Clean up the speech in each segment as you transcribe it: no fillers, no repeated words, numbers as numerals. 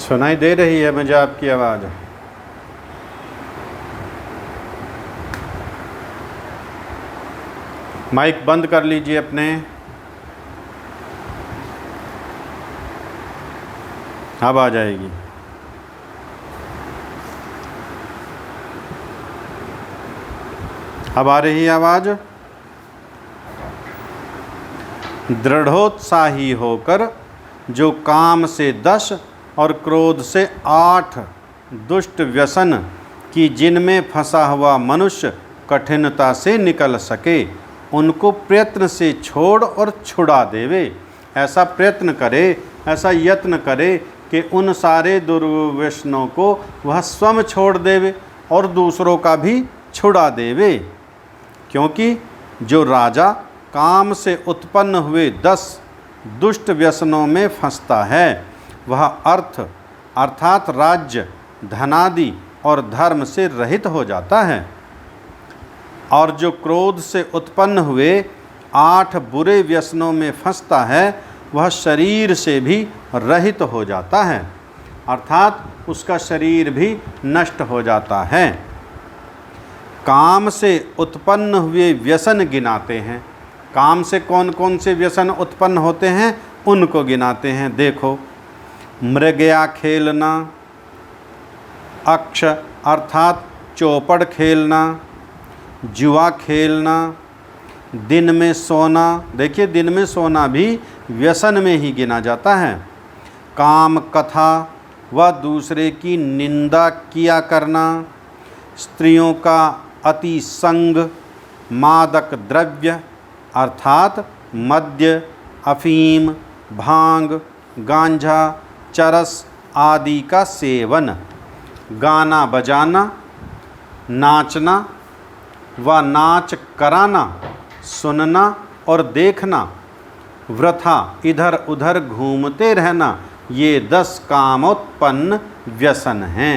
सुनाई दे रही है मुझे आपकी आवाज़? माइक बंद कर लीजिए अपने। अब आ जाएगी। अब आ रही है आवाज़। दृढ़ोत्साही होकर जो काम से 10 और क्रोध से 8 दुष्ट व्यसन की जिनमें फंसा हुआ मनुष्य कठिनता से निकल सके, उनको प्रयत्न से छोड़ और छुड़ा देवे। ऐसा प्रयत्न करे, ऐसा यत्न करे कि उन सारे दुर्व्यसनों को वह स्वयं छोड़ देवे और दूसरों का भी छुड़ा देवे। क्योंकि जो राजा काम से उत्पन्न हुए 10 दुष्ट व्यसनों में फंसता है, वह अर्थात राज्य, धनादि और धर्म से रहित हो जाता है। और जो क्रोध से उत्पन्न हुए 8 बुरे व्यसनों में फंसता है, वह शरीर से भी रहित हो जाता है, अर्थात उसका शरीर भी नष्ट हो जाता है। काम से उत्पन्न हुए व्यसन गिनाते हैं। काम से कौन कौन से व्यसन उत्पन्न होते हैं उनको गिनाते हैं। देखो, मृगया खेलना, अक्ष अर्थात चौपड़ खेलना, जुआ खेलना, दिन में सोना। देखिए, दिन में सोना भी व्यसन में ही गिना जाता है। काम कथा व दूसरे की निंदा किया करना, स्त्रियों का अति संग, मादक द्रव्य अर्थात मद्य, अफीम, भांग, गांजा, चरस आदि का सेवन, गाना बजाना, नाचना व नाच कराना, सुनना और देखना, वृथा इधर उधर घूमते रहना, ये 10 कामोत्पन्न व्यसन हैं।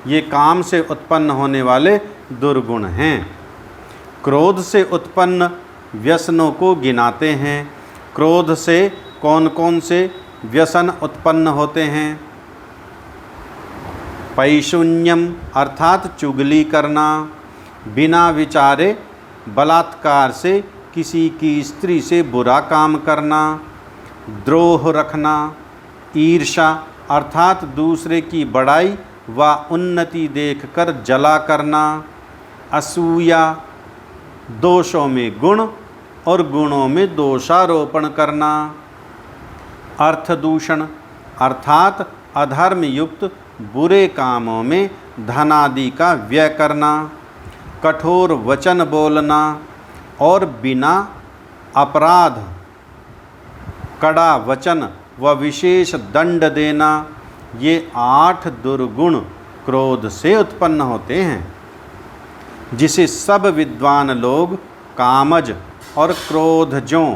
ये काम से उत्पन्न होने वाले दुर्गुण हैं। क्रोध से उत्पन्न व्यसनों को गिनाते हैं। क्रोध से कौन कौन से व्यसन उत्पन्न होते हैं? पैशून्यम अर्थात चुगली करना, बिना विचारे बलात्कार से किसी की स्त्री से बुरा काम करना, द्रोह रखना, ईर्ष्या अर्थात दूसरे की बड़ाई व उन्नति देखकर जला करना, असूया दोषों में गुण और गुणों में दोषारोपण करना, अर्थदूषण अर्थात अधर्म युक्त बुरे कामों में धनादि का व्यय करना, कठोर वचन बोलना और बिना अपराध कड़ा वचन व विशेष दंड देना, ये 8 दुर्गुण क्रोध से उत्पन्न होते हैं, जिसे सब विद्वान लोग कामज और क्रोधजों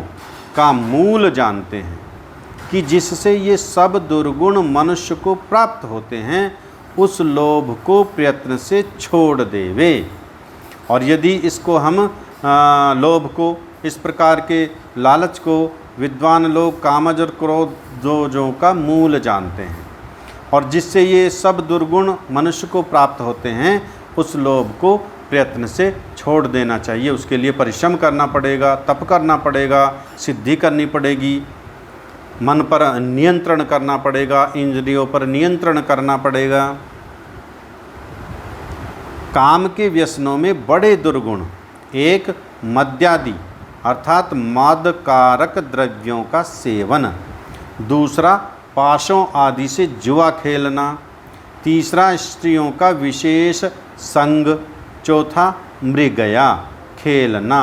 का मूल जानते हैं कि जिससे ये सब दुर्गुण मनुष्य को प्राप्त होते हैं, उस लोभ को प्रयत्न से छोड़ देवे। और यदि इसको हम लोभ को, इस प्रकार के लालच को विद्वान लोग कामज और क्रोधजों का मूल जानते हैं, और जिससे ये सब दुर्गुण मनुष्य को प्राप्त होते हैं, उस लोभ को प्रयत्न से छोड़ देना चाहिए। उसके लिए परिश्रम करना पड़ेगा, तप करना पड़ेगा, सिद्धि करनी पड़ेगी, मन पर नियंत्रण करना पड़ेगा, इंद्रियों पर नियंत्रण करना पड़ेगा। काम के व्यसनों में बड़े दुर्गुण, एक मद्यादि अर्थात मादकारक द्रव्यों का सेवन, दूसरा पाशों आदि से जुआ खेलना, तीसरा स्त्रियों का विशेष संग, चौथा मृगया खेलना।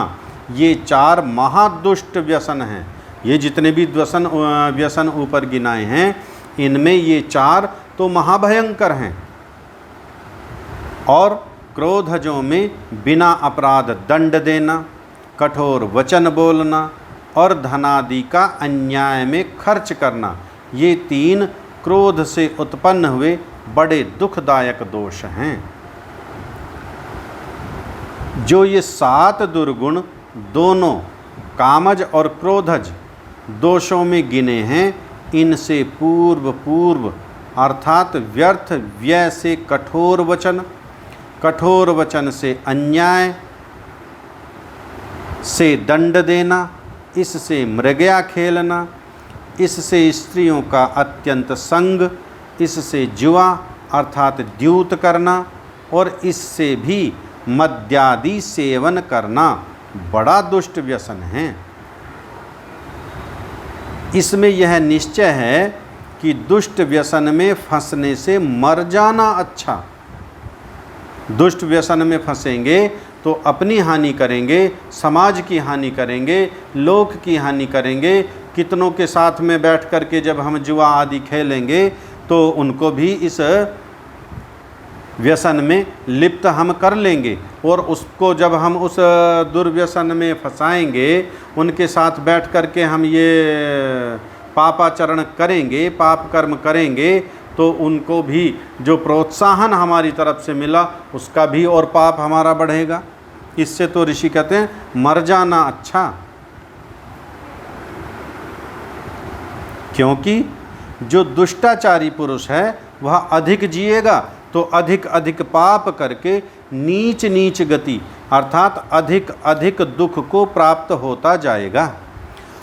ये 4 महादुष्ट व्यसन हैं। ये जितने भी व्यसन ऊपर गिनाए हैं, इनमें ये 4 तो महाभयंकर हैं। और क्रोधजों में बिना अपराध दंड देना, कठोर वचन बोलना और धनादि का अन्याय में खर्च करना, ये 3 क्रोध से उत्पन्न हुए बड़े दुखदायक दोष हैं। जो ये 7 दुर्गुण दोनों कामज और क्रोधज दोषों में गिने हैं, इनसे पूर्व अर्थात व्यर्थ व्यय से कठोर वचन, कठोर वचन से अन्याय से दंड देना, इससे मृगया खेलना, इससे स्त्रियों का अत्यंत संग, इससे जुआ अर्थात द्यूत करना और इससे भी मद्यादि सेवन करना बड़ा दुष्ट व्यसन है। इसमें यह निश्चय है कि दुष्ट व्यसन में फंसने से मर जाना अच्छा। दुष्ट व्यसन में फंसेंगे तो अपनी हानि करेंगे, समाज की हानि करेंगे, लोक की हानि करेंगे। कितनों के साथ में बैठ कर के जब हम जुआ आदि खेलेंगे तो उनको भी इस व्यसन में लिप्त हम कर लेंगे और उसको जब हम उस दुर्व्यसन में फंसाएंगे, उनके साथ बैठ कर के हम ये पापाचरण करेंगे, पाप कर्म करेंगे, तो उनको भी जो प्रोत्साहन हमारी तरफ से मिला उसका भी और पाप हमारा बढ़ेगा। इससे तो ऋषि कहते हैं मर जाना अच्छा। क्योंकि जो दुष्टाचारी पुरुष है वह अधिक जिएगा तो अधिक अधिक पाप करके नीच नीच गति अर्थात अधिक अधिक दुख को प्राप्त होता जाएगा,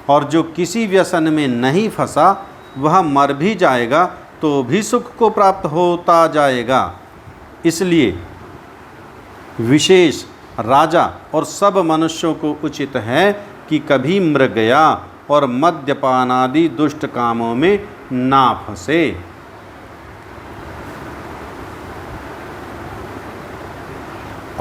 और जो किसी व्यसन में नहीं फंसा वह मर भी जाएगा तो भी सुख को प्राप्त होता जाएगा। इसलिए विशेष राजा और सब मनुष्यों को उचित है कि कभी मृगया और मद्यपान आदि दुष्ट कामों में ना फंसे।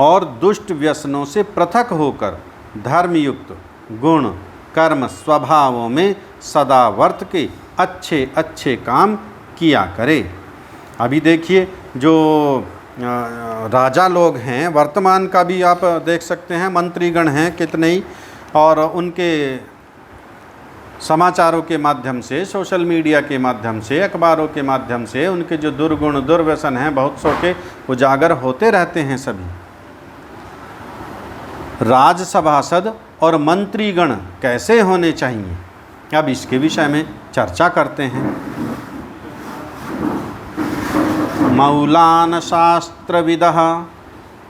और दुष्ट व्यसनों से पृथक होकर धर्मयुक्त गुण कर्म स्वभावों में सदा वर्त के अच्छे अच्छे काम किया करे। अभी देखिए जो राजा लोग हैं, वर्तमान का भी आप देख सकते हैं, मंत्रीगण हैं कितने ही, और उनके समाचारों के माध्यम से, सोशल मीडिया के माध्यम से, अखबारों के माध्यम से उनके जो दुर्गुण दुर्व्यसन हैं बहुत सौ के उजागर होते रहते हैं सभी। राजसभासद और मंत्रीगण कैसे होने चाहिए, अब इसके विषय में चर्चा करते हैं। मौलान शास्त्रविदः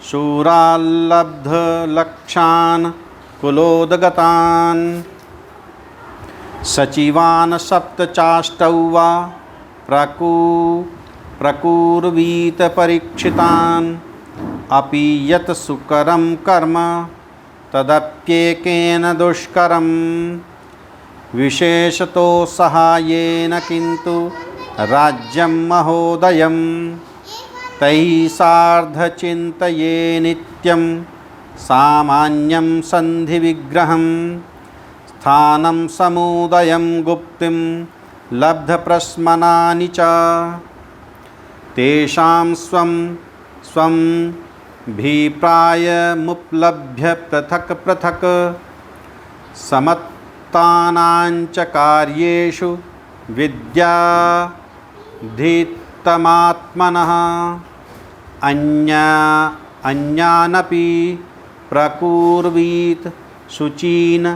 शूराल्लब्ध लक्षान् कुलोदगतान् सचिवान् सप्तचाष्टौ वा प्रकुर्वीत परीक्षितान् अपि यत् सुकरं कर्म तदप्येकेन दुष्करं विशेषतो सहायेन किन्तु राज्यं महोदयं तैः सार्धचिन्तये नित्यं सामान्यं सन्धिविग्रहं स्थानं समुदयं गुप्तिं लब्धप्रश्मनानि च तेषां स्वं स्वं भिप्रायमुपलभ्य पृथक् पृथक् समत्तानाञ्च कार्येषु विद्याधीतमात्मनः अन्यानपि प्रकुर्वीत शुचीन्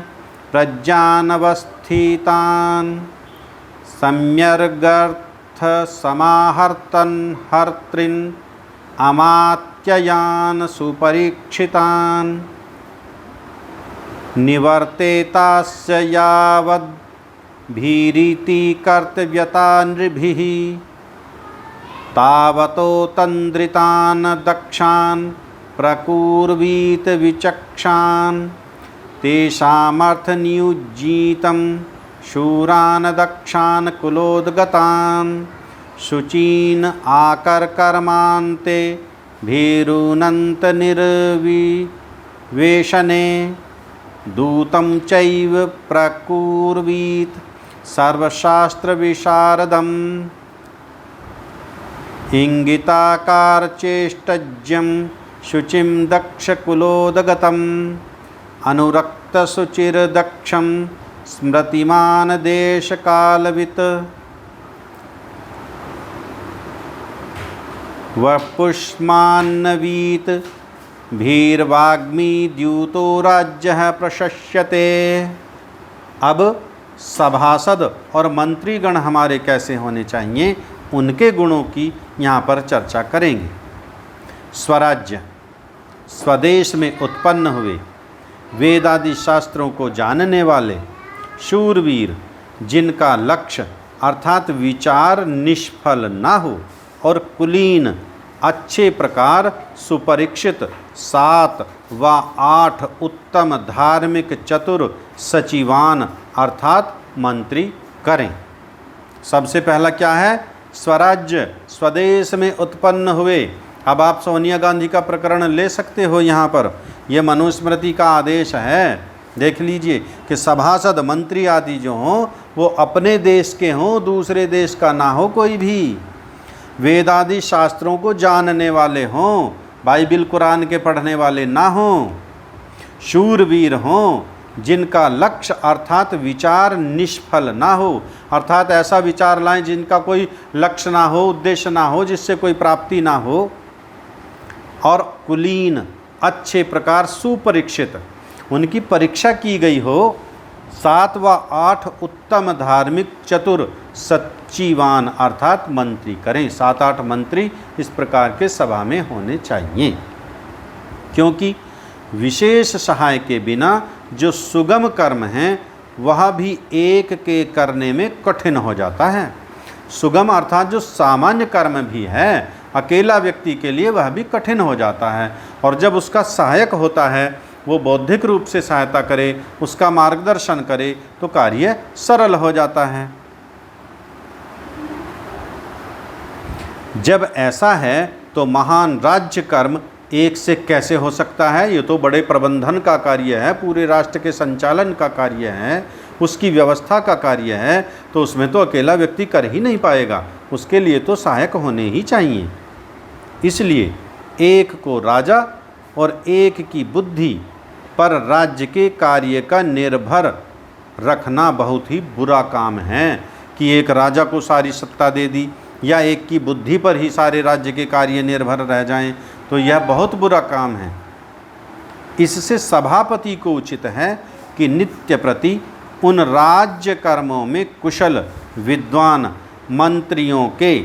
प्रज्ञानवस्थितान् सम्यर्गर्थ समाहर्तन् हर्तॄन् अमात्ययान् सुपरीक्षितान् निवर्तेतास्य यावद् भीरीति कर्तव्यता नृभिः तावतो तन्द्रितान् दक्षान् प्रकुर्वीत विचक्षान् तेषामर्थनियुज्यितं शूरान् दक्षान् कुलोद्गतान् शुचीन् आकर्कर्मान्ते भीरुनन्तनिर्विवेशने दूतं चैव प्रकुर्वीत सर्वशास्त्रविशारदम् इंगिताकारचेष्टज्यं शुचिं दक्षकुलोदगतम् अनुरक्तशुचिर्दक्षं स्मृतिमान् देशकालवित् वपुष्मान्नवीत भीर्वाग्मी द्यूतो राज्यः प्रशस्यते। अब सभासद और मंत्रीगण हमारे कैसे होने चाहिए उनके गुणों की यहाँ पर चर्चा करेंगे। स्वराज्य, स्वदेश में उत्पन्न हुए वेद आदि शास्त्रों को जानने वाले शूरवीर, जिनका लक्ष्य अर्थात विचार निष्फल ना हो और कुलीन, अच्छे प्रकार सुपरीक्षित 7 व 8 उत्तम धार्मिक चतुर सचिवान अर्थात मंत्री करें। सबसे पहला क्या है? स्वराज्य, स्वदेश में उत्पन्न हुए। अब आप सोनिया गांधी का प्रकरण ले सकते हो, यहाँ पर यह मनुस्मृति का आदेश है। देख लीजिए कि सभासद मंत्री आदि जो हों वो अपने देश के हों, दूसरे देश का ना हो कोई भी, वेद आदि शास्त्रों को जानने वाले हों, बाइबिल कुरान के पढ़ने वाले ना हों, शूरवीर हों, जिनका लक्ष्य अर्थात विचार निष्फल ना हो, अर्थात ऐसा विचार लाएं जिनका कोई लक्ष्य ना हो, उद्देश्य ना हो, जिससे कोई प्राप्ति ना हो, और कुलीन, अच्छे प्रकार सुपरीक्षित, उनकी परीक्षा की गई हो, 7 व 8 उत्तम धार्मिक चतुर सचिवान अर्थात मंत्री करें। 7-8 मंत्री इस प्रकार के सभा में होने चाहिए, क्योंकि विशेष सहाय के बिना जो सुगम कर्म हैं वह भी एक के करने में कठिन हो जाता है। सुगम अर्थात जो सामान्य कर्म भी है, अकेला व्यक्ति के लिए वह भी कठिन हो जाता है, और जब उसका सहायक होता है, वो बौद्धिक रूप से सहायता करे, उसका मार्गदर्शन करे, तो कार्य सरल हो जाता है। जब ऐसा है तो महान राज्य कर्म एक से कैसे हो सकता है? ये तो बड़े प्रबंधन का कार्य है, पूरे राष्ट्र के संचालन का कार्य है, उसकी व्यवस्था का कार्य है, तो उसमें तो अकेला व्यक्ति कर ही नहीं पाएगा, उसके लिए तो सहायक होने ही चाहिए। इसलिए एक को राजा और एक की बुद्धि पर राज्य के कार्य का निर्भर रखना बहुत ही बुरा काम है, कि एक राजा को सारी सत्ता दे दी या एक की बुद्धि पर ही सारे राज्य के कार्य निर्भर रह जाएं, तो यह बहुत बुरा काम है। इससे सभापति को उचित है कि नित्य प्रति उन राज्य कर्मों में कुशल विद्वान मंत्रियों के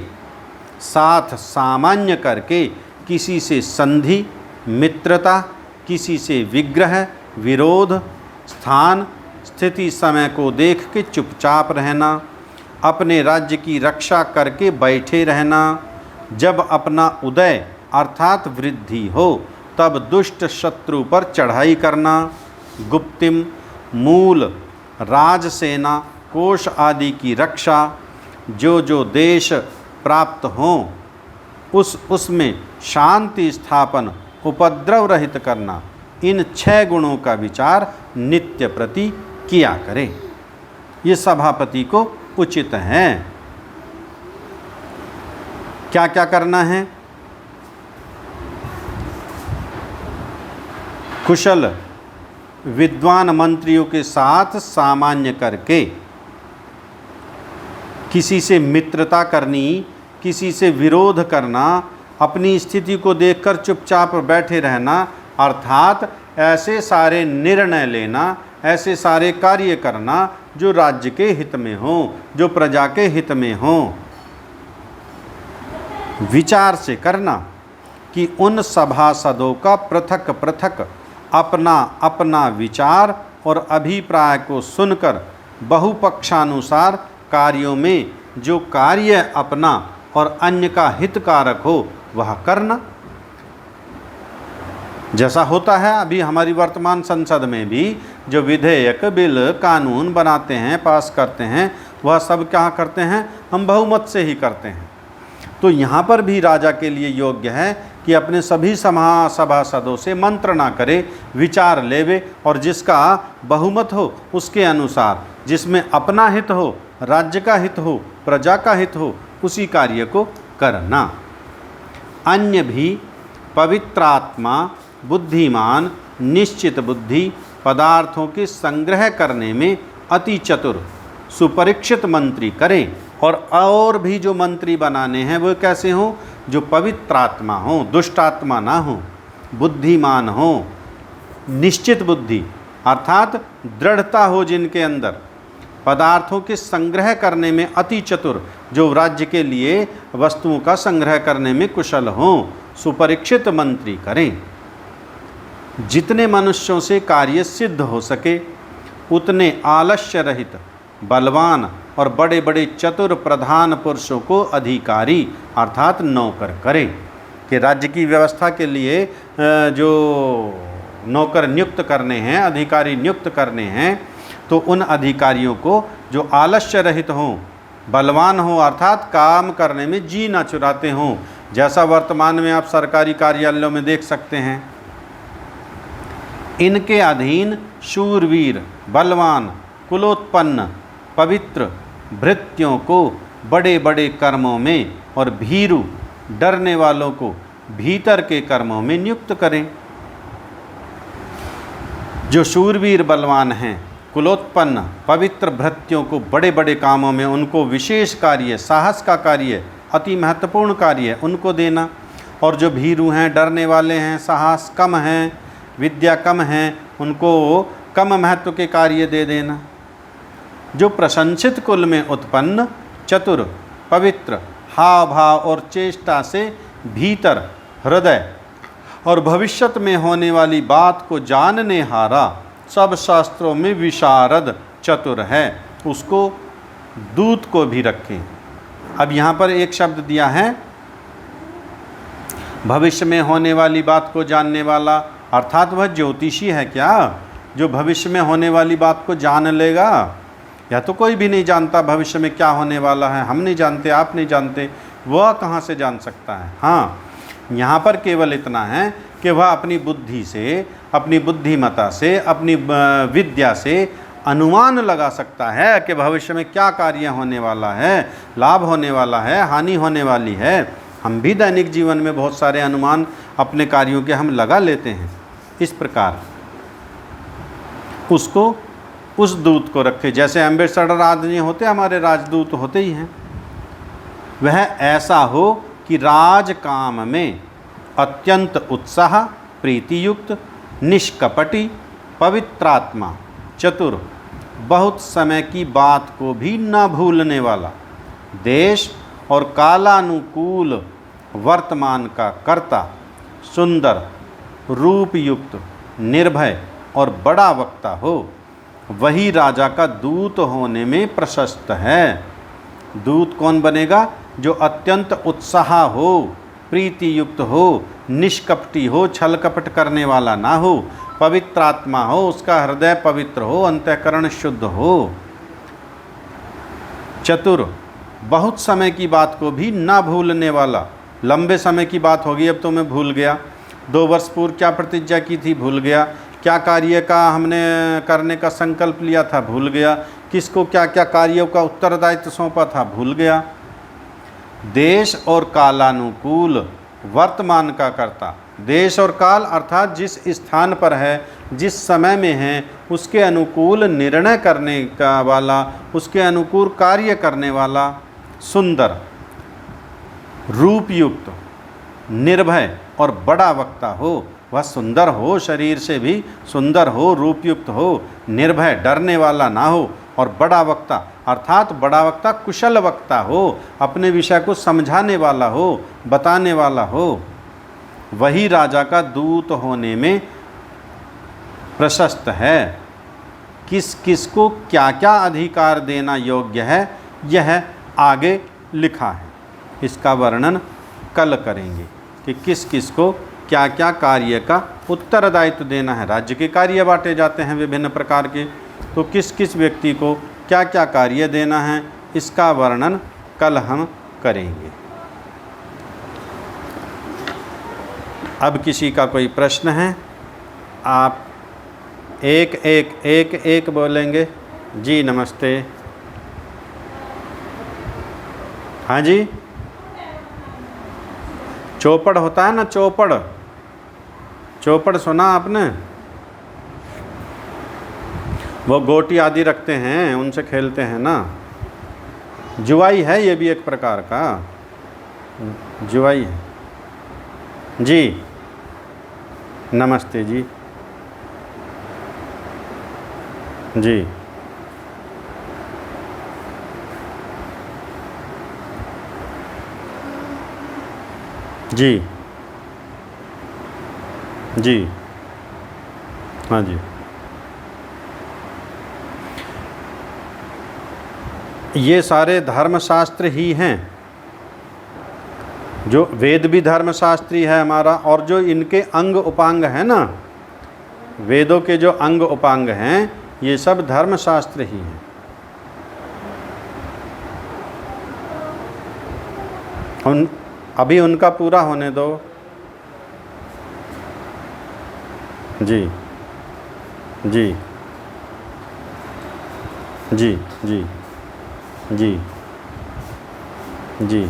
साथ सामान्य करके किसी से संधि, मित्रता, किसी से विग्रह, विरोध, स्थान, स्थिति, समय को देख के चुपचाप रहना, अपने राज्य की रक्षा करके बैठे रहना, जब अपना उदय अर्थात वृद्धि हो तब दुष्ट शत्रु पर चढ़ाई करना, गुप्तिम, मूल, राजसेना, कोष आदि की रक्षा, जो देश प्राप्त हों उसमें शांति स्थापन, उपद्रव रहित करना, इन 6 गुणों का विचार नित्य प्रति किया करे। ये सभापति को उचित है। क्या क्या करना है? कुशल विद्वान मंत्रियों के साथ सामान्य करके किसी से मित्रता करनी, किसी से विरोध करना, अपनी स्थिति को देखकर चुपचाप बैठे रहना, अर्थात ऐसे सारे निर्णय लेना, ऐसे सारे कार्य करना जो राज्य के हित में हो, जो प्रजा के हित में हो। विचार से करना कि उन सभासदों का पृथक पृथक अपना अपना विचार और अभिप्राय को सुनकर बहुपक्षानुसार कार्यों में जो कार्य अपना और अन्य का हितकारक हो वह करना। जैसा होता है अभी हमारी वर्तमान संसद में भी जो विधेयक, बिल, कानून बनाते हैं, पास करते हैं, वह सब क्या करते हैं? हम बहुमत से ही करते हैं। तो यहाँ पर भी राजा के लिए योग्य है कि अपने सभी सभासदों से मंत्रणा करे, विचार लेवे, और जिसका बहुमत हो उसके अनुसार, जिसमें अपना हित हो, राज्य का हित हो, प्रजा का हित हो, उसी कार्य को करना। अन्य भी पवित्रात्मा, बुद्धिमान, निश्चित बुद्धि, पदार्थों के संग्रह करने में अति चतुर, सुपरीक्षित मंत्री करें। और भी जो मंत्री बनाने हैं वो कैसे हों? जो पवित्रात्मा हों, दुष्टात्मा ना हों, बुद्धिमान हों, निश्चित बुद्धि अर्थात दृढ़ता हो जिनके अंदर, पदार्थों के संग्रह करने में अति चतुर, जो राज्य के लिए वस्तुओं का संग्रह करने में कुशल हों, सुपरीक्षित मंत्री करें। जितने मनुष्यों से कार्य सिद्ध हो सके उतने आलस्य रहित, बलवान और बड़े बड़े चतुर प्रधान पुरुषों को अधिकारी अर्थात नौकर करें। कि राज्य की व्यवस्था के लिए जो नौकर नियुक्त करने हैं, अधिकारी नियुक्त करने हैं, तो उन अधिकारियों को जो आलस्य रहित हों, बलवान हों, अर्थात काम करने में जी ना चुराते हों, जैसा वर्तमान में आप सरकारी कार्यालयों में देख सकते हैं। इनके अधीन शूरवीर, बलवान, कुलोत्पन्न, पवित्र भृत्यों को बड़े बड़े कर्मों में और भीरु, डरने वालों को भीतर के कर्मों में नियुक्त करें। जो शूरवीर बलवान हैं, कुलोत्पन्न, पवित्र भृत्यों को बड़े बड़े कामों में, उनको विशेष कार्य, साहस का कार्य, अति महत्वपूर्ण कार्य उनको देना। और जो भीरु हैं, डरने वाले हैं, साहस कम हैं, विद्या कम हैं, उनको कम महत्व के कार्य दे देना। जो प्रशंसित कुल में उत्पन्न, चतुर, पवित्र, हाव भाव और चेष्टा से भीतर, हृदय और भविष्यत में होने वाली बात को जानने हारा, सब शास्त्रों में विशारद, चतुर है, उसको दूत को भी रखें। अब यहाँ पर एक शब्द दिया है, भविष्य में होने वाली बात को जानने वाला, अर्थात वह ज्योतिषी है क्या, जो भविष्य में होने वाली बात को जान लेगा? या तो कोई भी नहीं जानता भविष्य में क्या होने वाला है, हम नहीं जानते, आप नहीं जानते, वह कहाँ से जान सकता है? हाँ, यहाँ पर केवल इतना है कि वह अपनी बुद्धि से, अपनी बुद्धिमता से, अपनी विद्या से अनुमान लगा सकता है कि भविष्य में क्या कार्य होने वाला है, लाभ होने वाला है, हानि होने वाली है। हम भी दैनिक जीवन में बहुत सारे अनुमान अपने कार्यों के हम लगा लेते हैं। इस प्रकार उसको, उस दूत को रखे, जैसे एम्बेसडर आदमी होते, हमारे राजदूत होते ही हैं, वह ऐसा हो कि राज काम में अत्यंत उत्साह, प्रीतियुक्त, निष्कपटी, पवित्रात्मा, चतुर, बहुत समय की बात को भी न भूलने वाला, देश और कालानुकूल वर्तमान का कर्ता, सुंदर, रूपयुक्त, निर्भय और बड़ा वक्ता हो, वही राजा का दूत होने में प्रशस्त है। दूत कौन बनेगा? जो अत्यंत उत्साह हो, प्रीतियुक्त हो, निष्कपटी हो, छल कपट करने वाला ना हो, पवित्रात्मा हो, उसका हृदय पवित्र हो, अंतःकरण शुद्ध हो, चतुर, बहुत समय की बात को भी ना भूलने वाला। लंबे समय की बात होगी, अब तो मैं भूल गया, 2 वर्ष पूर्व क्या प्रतिज्ञा की थी, भूल गया, क्या कार्य का हमने करने का संकल्प लिया था, भूल गया, किसको क्या क्या कार्यों का उत्तरदायित्व सौंपा था, भूल गया। देश और कालानुकूल वर्तमान का कर्ता, देश और काल अर्थात जिस स्थान पर है, जिस समय में है, उसके अनुकूल निर्णय करने का वाला, उसके अनुकूल कार्य करने वाला, सुंदर, रूपयुक्त, निर्भय और बड़ा वक्ता हो। वह सुंदर हो, शरीर से भी सुंदर हो, रूपयुक्त हो, निर्भय, डरने वाला ना हो, और बड़ा वक्ता अर्थात बड़ा वक्ता कुशल वक्ता हो, अपने विषय को समझाने वाला हो, बताने वाला हो, वही राजा का दूत होने में प्रशस्त है। किस किस को क्या क्या अधिकार देना योग्य है, यह आगे लिखा है। इसका वर्णन कल करेंगे कि किस किस को क्या क्या कार्य का उत्तरदायित्व देना है। राज्य के कार्य बांटे जाते हैं विभिन्न प्रकार के, तो किस किस व्यक्ति को क्या क्या कार्य देना है, इसका वर्णन कल हम करेंगे। अब किसी का कोई प्रश्न है? आप एक एक एक एक बोलेंगे। जी नमस्ते। हाँ जी, चौपड़ होता है ना, चौपड़, चौपड़ सुना आपने? वो गोटी आदि रखते हैं, उनसे खेलते हैं ना। जुआई है ये भी एक प्रकार का, जुआई है। जी नमस्ते जी। जी जी जी, हाँ जी। ये सारे धर्मशास्त्र ही हैं, जो वेद भी धर्मशास्त्री है हमारा, और जो इनके अंग उपांग हैं ना, वेदों के जो अंग उपांग हैं, ये सब धर्मशास्त्र ही हैं। अभी उनका पूरा होने दो। जी जी जी जी जी जी।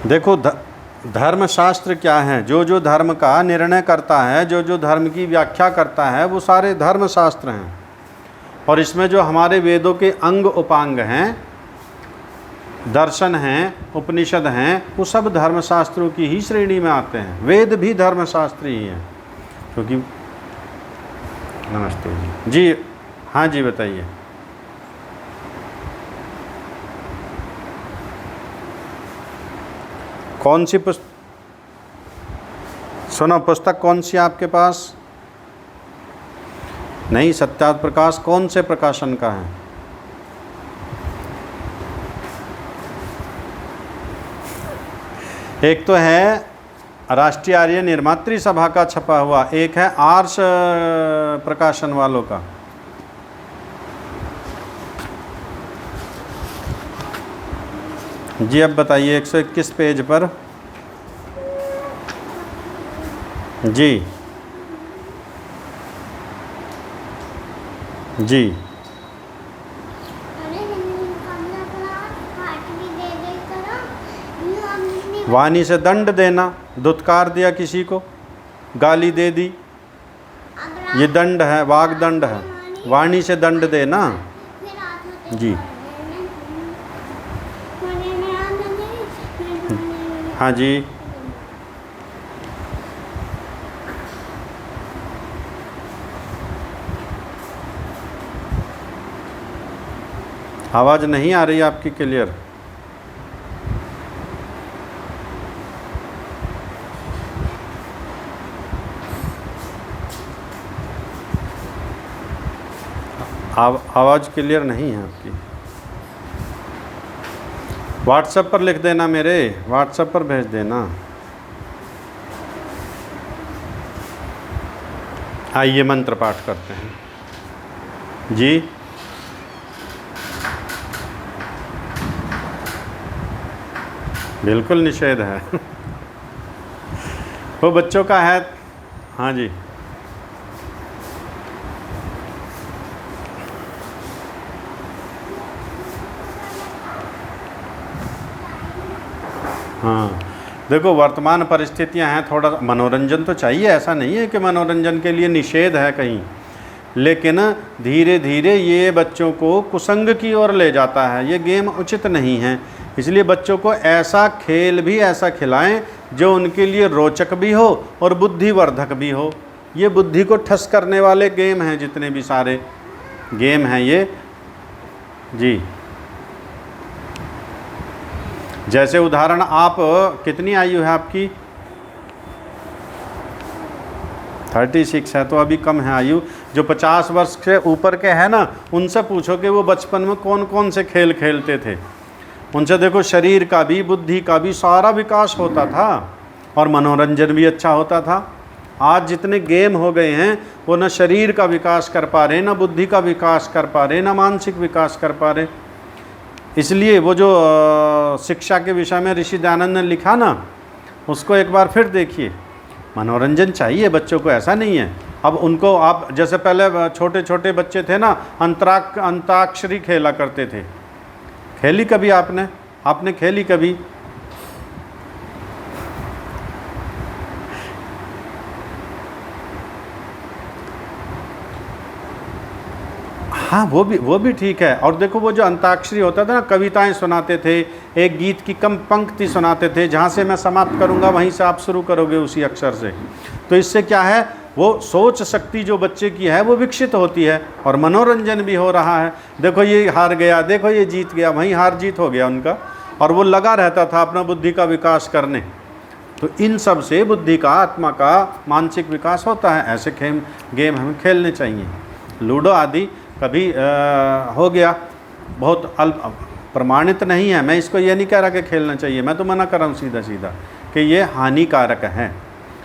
देखो धर्मशास्त्र क्या है? जो जो धर्म का निर्णय करता है, जो जो धर्म की व्याख्या करता है, वो सारे धर्मशास्त्र हैं। और इसमें जो हमारे वेदों के अंग उपांग हैं, दर्शन हैं, उपनिषद हैं, वो सब धर्मशास्त्रों की ही श्रेणी में आते हैं। वेद भी धर्मशास्त्र ही हैं, क्योंकि नमस्ते जी। जी हाँ जी, बताइए। कौन सी सुनो, पुस्तक कौन सी आपके पास? नहीं, सत्यार्थ प्रकाश कौन से प्रकाशन का है? एक तो है राष्ट्रीय आर्य निर्मात्री सभा का छपा हुआ, एक है आर्ष प्रकाशन वालों का। जी अब बताइए, 121 पेज पर। जी जी। वाणी से दंड देना, दुत्कार दिया किसी को, गाली दे दी, ये दंड है, वाग दंड है। वाणी से दंड देना। जी हाँ जी। आवाज़ नहीं आ रही आपकी क्लियर। आवाज़ क्लियर नहीं है आपकी। व्हाट्सएप पर लिख देना, मेरे व्हाट्सएप पर भेज देना। आइए मंत्र पाठ करते हैं। जी बिल्कुल निषेध है। वो बच्चों का है। हाँ जी। हाँ देखो, वर्तमान परिस्थितियां हैं, थोड़ा मनोरंजन तो चाहिए, ऐसा नहीं है कि मनोरंजन के लिए निषेध है कहीं, लेकिन धीरे धीरे ये बच्चों को कुसंग की ओर ले जाता है। ये गेम उचित नहीं है, इसलिए बच्चों को ऐसा खेल भी ऐसा खिलाएं जो उनके लिए रोचक भी हो और बुद्धिवर्धक भी हो। ये बुद्धि को ठस करने वाले गेम हैं, जितने भी सारे गेम हैं ये। जी जैसे उदाहरण, आप कितनी आयु है आपकी? 36 है, तो अभी कम है आयु। जो 50 वर्ष से ऊपर के हैं ना, उनसे पूछो कि वो बचपन में कौन कौन से खेल खेलते थे। उनसे देखो, शरीर का भी बुद्धि का भी सारा विकास होता था और मनोरंजन भी अच्छा होता था। आज जितने गेम हो गए हैं, वो न शरीर का विकास कर पा रहे, न बुद्धि का विकास कर पा रहे, न मानसिक विकास कर पा रहे। इसलिए वो जो शिक्षा के विषय में ऋषि दयानंद ने लिखा ना, उसको एक बार फिर देखिए। मनोरंजन चाहिए बच्चों को, ऐसा नहीं है। अब उनको आप, जैसे पहले छोटे छोटे बच्चे थे ना, अंताक्षरी खेला करते थे। खेली कभी आपने खेली कभी? हाँ, वो भी ठीक है। और देखो, वो जो अंताक्षरी होता था ना, कविताएं सुनाते थे, एक गीत की कम पंक्ति सुनाते थे, जहाँ से मैं समाप्त करूँगा वहीं से आप शुरू करोगे उसी अक्षर से। तो इससे क्या है, वो सोच शक्ति जो बच्चे की है वो विकसित होती है और मनोरंजन भी हो रहा है। देखो ये हार गया, देखो ये जीत गया, वहीं हार जीत हो गया उनका, और वो लगा रहता था अपना बुद्धि का विकास करने। तो इन सब से बुद्धि का, आत्मा का मानसिक विकास होता है। ऐसे गेम हमें खेलने चाहिए। लूडो आदि कभी हो गया, बहुत अल्प प्रमाणित नहीं है। मैं इसको ये नहीं कह रहा कि खेलना चाहिए, मैं तो मना कर रहा हूँ सीधा सीधा कि ये हानिकारक है।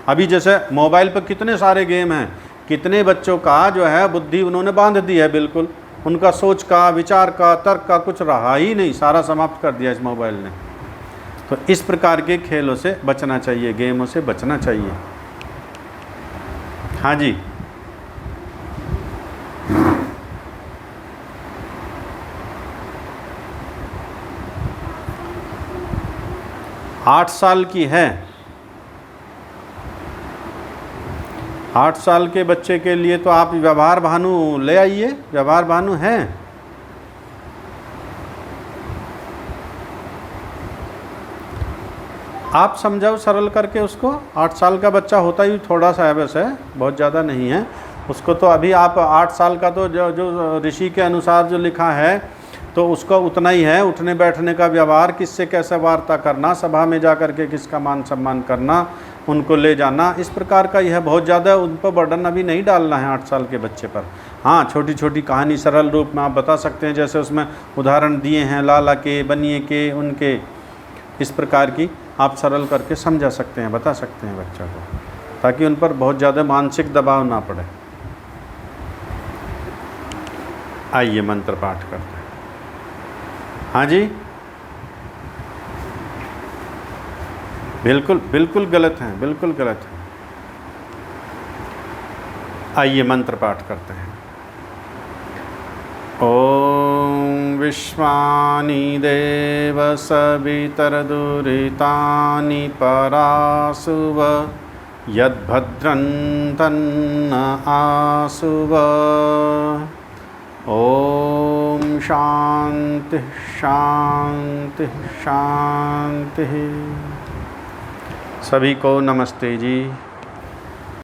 अभी जैसे मोबाइल पर कितने सारे गेम हैं, कितने बच्चों का जो है बुद्धि उन्होंने बांध दी है, बिल्कुल उनका सोच का, विचार का, तर्क का कुछ रहा ही नहीं, सारा समाप्त कर दिया इस मोबाइल ने। तो इस प्रकार के खेलों से बचना चाहिए, गेमों से बचना चाहिए। हाँ जी, आठ साल की है। 8 साल के बच्चे के लिए तो आप व्यवहार भानु ले आइए, व्यवहार भानु है। आप समझाओ सरल करके उसको। 8 साल का बच्चा होता ही थोड़ा सा है, वैसे बहुत ज़्यादा नहीं है उसको। तो अभी आप 8 साल का तो जो ऋषि के अनुसार जो लिखा है तो उसका उतना ही है। उठने बैठने का व्यवहार, किससे कैसे वार्ता करना, सभा में जा कर के किसका मान सम्मान करना, उनको ले जाना, इस प्रकार का यह बहुत ज़्यादा उन पर बर्डन अभी नहीं डालना है 8 साल के बच्चे पर। हाँ, छोटी छोटी कहानी सरल रूप में आप बता सकते हैं, जैसे उसमें उदाहरण दिए हैं लाला के, बनिए के, उनके, इस प्रकार की आप सरल करके समझा सकते हैं, बता सकते हैं बच्चों को, ताकि उन पर बहुत ज़्यादा मानसिक दबाव ना पड़े। आइए मंत्र पाठ करते हैं। हाँ जी, बिल्कुल बिल्कुल गलत हैं, बिल्कुल गलत है। आइए मंत्र पाठ करते हैं। ओम विश्वानि देव सवितरदुरितानि परासुव यद्भद्रं तन्न आसुव। ओम शांति शांति शांति। सभी को नमस्ते जी।